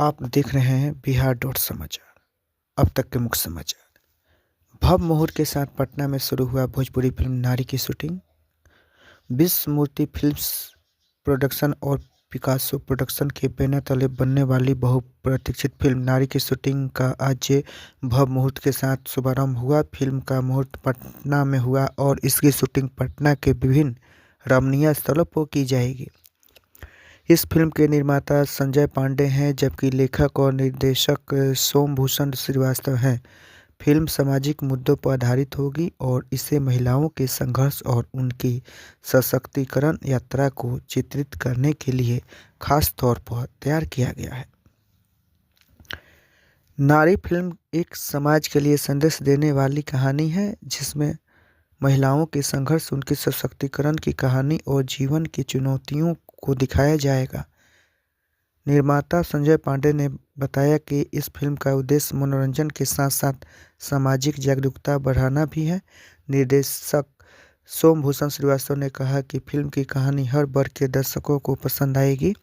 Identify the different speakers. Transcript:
Speaker 1: आप देख रहे हैं बिहार डॉट समाचार। अब तक के मुख्य समाचार। भव्य मुहूर्त के साथ पटना में शुरू हुआ भोजपुरी फिल्म नारी की शूटिंग। विश्व मूर्ति फिल्म्स प्रोडक्शन और पिकासो प्रोडक्शन के बैनर तले बनने वाली बहुप्रतीक्षित फिल्म नारी की शूटिंग का आज भव्य मुहूर्त के साथ शुभारंभ हुआ। फिल्म का मुहूर्त पटना में हुआ और इसकी शूटिंग पटना के विभिन्न रमणीय स्थलों पर की जाएगी। इस फिल्म के निर्माता संजय पांडे हैं, जबकि लेखक और निर्देशक सोमभूषण श्रीवास्तव हैं। फिल्म सामाजिक मुद्दों पर आधारित होगी और इसे महिलाओं के संघर्ष और उनकी सशक्तिकरण यात्रा को चित्रित करने के लिए खास तौर पर तैयार किया गया है। नारी फिल्म एक समाज के लिए संदेश देने वाली कहानी है, जिसमें महिलाओं के संघर्ष, उनके सशक्तिकरण की कहानी और जीवन की चुनौतियों को दिखाया जाएगा। निर्माता संजय पांडे ने बताया कि इस फिल्म का उद्देश्य मनोरंजन के साथ साथ सामाजिक जागरूकता बढ़ाना भी है। निर्देशक सोमभूषण श्रीवास्तव ने कहा कि फिल्म की कहानी हर वर्ग के दर्शकों को पसंद आएगी।